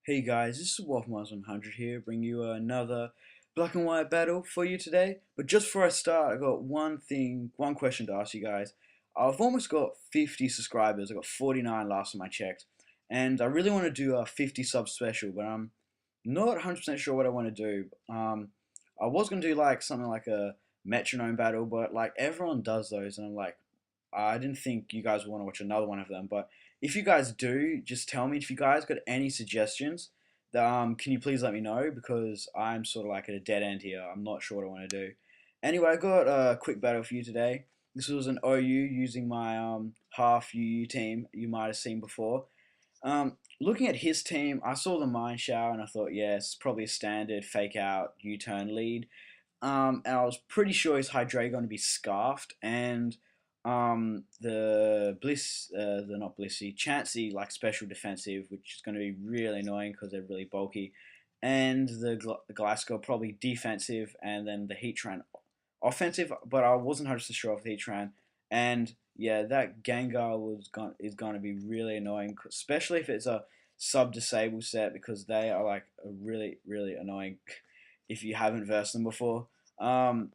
Hey guys, this is Wolfmars100 here, bringing you another black and white battle for you today. But just before I start, I got one question to ask you guys. I've almost got 50 subscribers. I got 49 last time I checked, and I really want to do a 50 sub special, but I'm not 100% sure what I want to do. I was gonna do like something like a metronome battle, but like everyone does those, and I'm like, I didn't think you guys would want to watch another one of them, but if you guys do, just tell me. If you guys got any suggestions, can you please let me know because I'm sort of like at a dead end here. I'm not sure what I want to do. Anyway, I got a quick battle for you today. This was an OU using my half UU team you might have seen before. Looking at his team, I saw the mine shower and I thought, yeah, it's probably a standard fake out U-turn lead. And I was pretty sure his Hydreigon going to be scarfed, and the not Blissey, Chansey like special defensive, which is going to be really annoying because they're really bulky, and the Glasgow probably defensive, and then the Heatran offensive. But I wasn't 100% sure of the Heatran, and yeah, that Gengar is going to be really annoying, especially if it's a sub disable set because they are like a really annoying if you haven't versed them before. Um,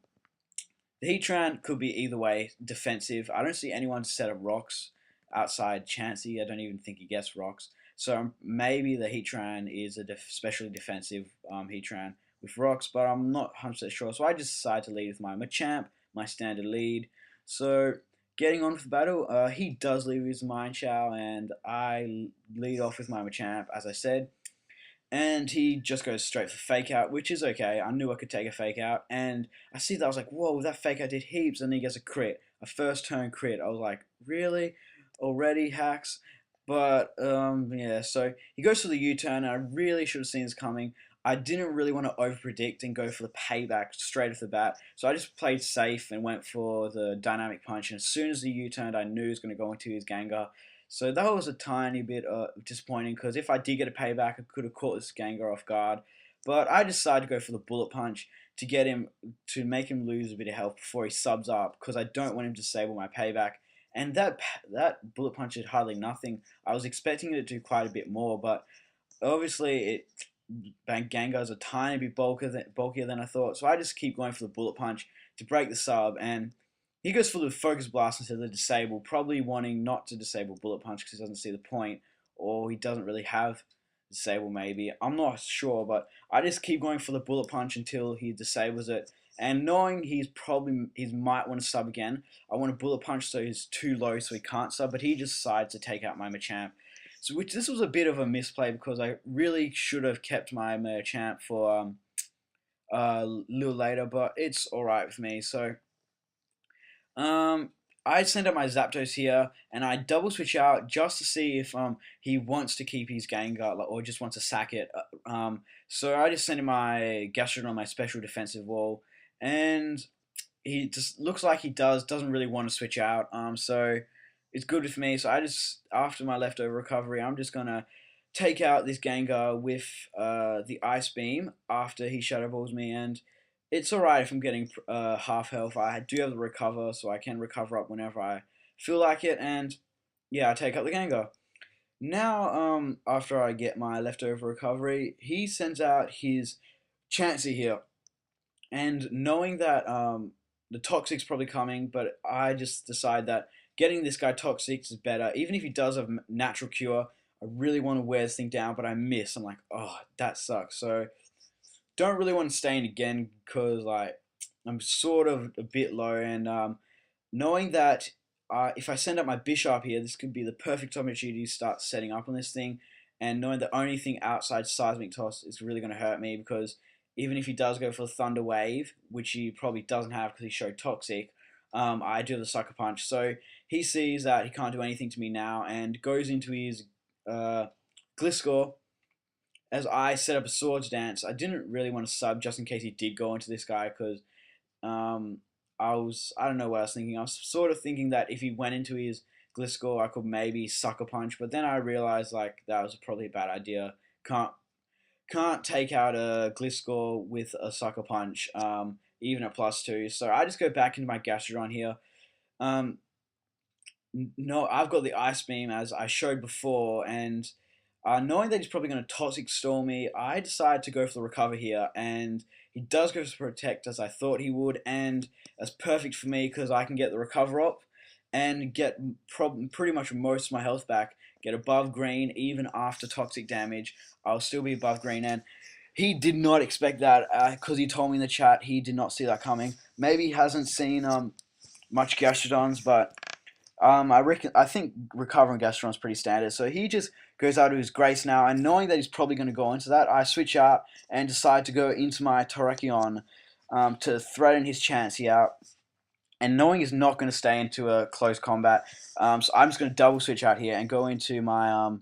the Heatran could be either way defensive. I don't see anyone set up rocks outside Chansey. I don't even think he gets rocks. So maybe the Heatran is a specially defensive Heatran with rocks, but I'm not 100% sure. So I just decided to lead with my Machamp, my standard lead. So getting on with the battle, he does lead with his Mind Shower, and I lead off with my Machamp, as I said. And he just goes straight for fake out, which is okay. I knew I could take a fake out, and I see that I was like, whoa, that fake out did heaps, and then he gets a crit, a first turn crit. I was like, really, already hacks? But yeah. So he goes for the U-turn, and I really should have seen this coming. I didn't really want to overpredict and go for the payback straight off the bat, so I just played safe and went for the dynamic punch. And as soon as the U-turned, I knew he was going to go into his Gengar. So that was a tiny bit disappointing because if I did get a payback, I could have caught this Gengar off guard. But I decided to go for the bullet punch to get him to make him lose a bit of health before he subs up because I don't want him to disable my payback. And that bullet punch did hardly nothing. I was expecting it to do quite a bit more, but obviously Gengar's a tiny bit bulkier than I thought. So I just keep going for the bullet punch to break the sub, and he goes for the Focus Blast instead of the Disable, probably wanting not to disable Bullet Punch because he doesn't see the point, or he doesn't really have Disable maybe. I'm not sure, but I just keep going for the Bullet Punch until he disables it. And knowing he might want to sub again, I want to Bullet Punch so he's too low so he can't sub, but he just decides to take out my Machamp. So this was a bit of a misplay because I really should have kept my Machamp for a little later, but it's alright with me. So I send out my Zapdos here, and I double switch out just to see if he wants to keep his Gengar or just wants to sack it. So I just send him my Gastrodon on my special defensive wall, and he just looks like he doesn't really want to switch out. So it's good with me. So I just after my leftover recovery, I'm just gonna take out this Gengar with the Ice Beam after he Shadow Balls me, and it's alright if I'm getting half health. I do have the recover, so I can recover up whenever I feel like it, and yeah, I take out the Gengar. Now, after I get my leftover recovery, he sends out his Chansey here, and knowing that the Toxic's probably coming, but I just decide that getting this guy Toxic is better. Even if he does have Natural Cure, I really want to wear this thing down, but I miss. I'm like, oh, that sucks. So don't really want to stay in again because like I'm sort of a bit low, and knowing that if I send up my Bishop here, this could be the perfect opportunity to start setting up on this thing, and knowing the only thing outside Seismic Toss is really going to hurt me because even if he does go for the Thunder Wave, which he probably doesn't have because he showed Toxic, I do the Sucker Punch. So he sees that he can't do anything to me now and goes into his Gliscor as I set up a Swords Dance. I didn't really want to sub just in case he did go into this guy because I don't know what I was thinking. I was sort of thinking that if he went into his Gliscor, I could maybe Sucker Punch, but then I realized like that was probably a bad idea. Can't take out a Gliscor with a Sucker Punch, even at +2. So I just go back into my Gastrodon here. No, I've got the Ice Beam as I showed before, and knowing that he's probably going to Toxic Storm me, I decide to go for the recover here, and he does go for protect as I thought he would, and that's perfect for me because I can get the recover up and get pretty much most of my health back, get above green even after toxic damage. I'll still be above green, and he did not expect that because he told me in the chat he did not see that coming. Maybe he hasn't seen much Gastrodons, but I think recovering Gastron's pretty standard. So he just goes out to his Grace now, and knowing that he's probably going to go into that, I switch out and decide to go into my Terrakion to threaten his Chansey out. And knowing he's not going to stay into a close combat, so I'm just going to double switch out here and go into my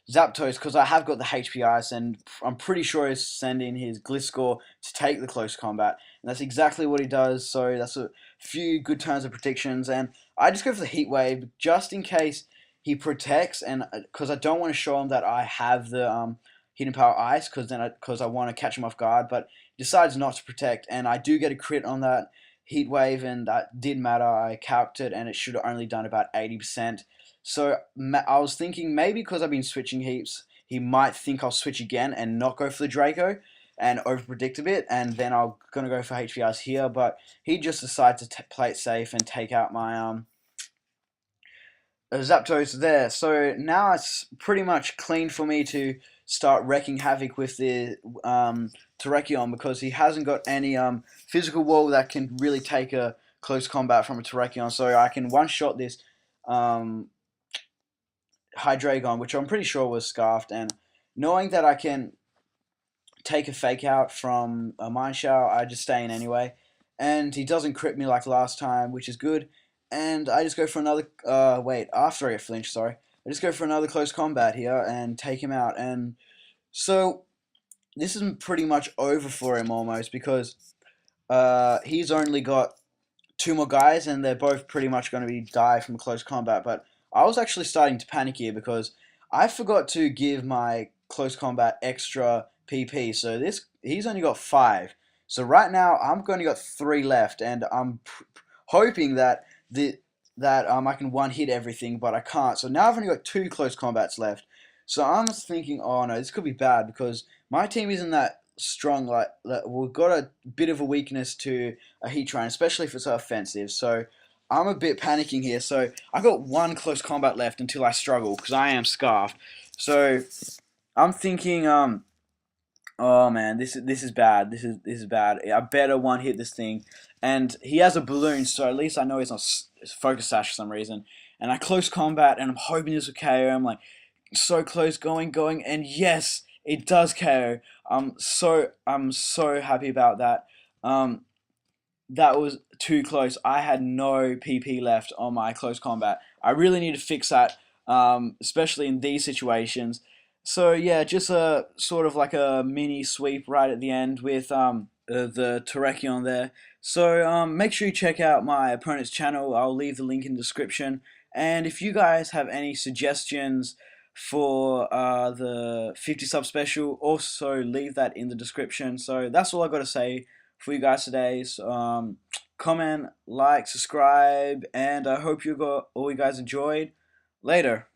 Zapdos because I have got the HP Ice, and I'm pretty sure he's sending his Gliscor to take the close combat. And that's exactly what he does, so that's a few good turns of predictions. And I just go for the Heat Wave just in case he protects, and because I don't want to show him that I have the Hidden Power Ice, because I want to catch him off guard, but he decides not to protect, and I do get a crit on that Heat Wave, and that did matter. I calced it, and it should have only done about 80%. So I was thinking maybe because I've been switching heaps, he might think I'll switch again and not go for the Draco and overpredict a bit, and then I'm going to go for HPRs here, but he just decided to play it safe and take out my Zapdos there. So now it's pretty much clean for me to start wrecking havoc with the Terrakion because he hasn't got any physical wall that can really take a close combat from a Terrakion. So I can one-shot this Hydreigon, which I'm pretty sure was Scarfed, and knowing that I can take a fake out from a Mine Shower, I just stay in anyway. And he doesn't crit me like last time, which is good. And I just go for another, after I get flinched, sorry. I just go for another close combat here and take him out. And so this is pretty much over for him almost because he's only got 2 more guys and they're both pretty much going to be die from close combat. But I was actually starting to panic here because I forgot to give my close combat extra PP. So he's only got 5. So right now I'm only got 3 left, and I'm hoping that I can one hit everything, but I can't. So now I've only got 2 close combats left. So I'm thinking, oh no, this could be bad because my team isn't that strong. Like we've got a bit of a weakness to a Heatran, especially if it's offensive. So I'm a bit panicking here. So I got 1 close combat left until I struggle because I am Scarfed. So I'm thinking, oh man, this is bad. This is bad. I better one hit this thing. And he has a balloon, so at least I know he's not focus sash for some reason. And I close combat, and I'm hoping this will KO. I'm like so close, going, and yes, it does KO. I'm so happy about that. That was too close. I had no PP left on my close combat. I really need to fix that, especially in these situations. So yeah, just a sort of like a mini sweep right at the end with the Terrakion there. So make sure you check out my opponent's channel. I'll leave the link in the description. And if you guys have any suggestions for the 50 sub special, also leave that in the description. So that's all I got to say for you guys today. So, comment, like, subscribe, and I hope all you guys enjoyed. Later.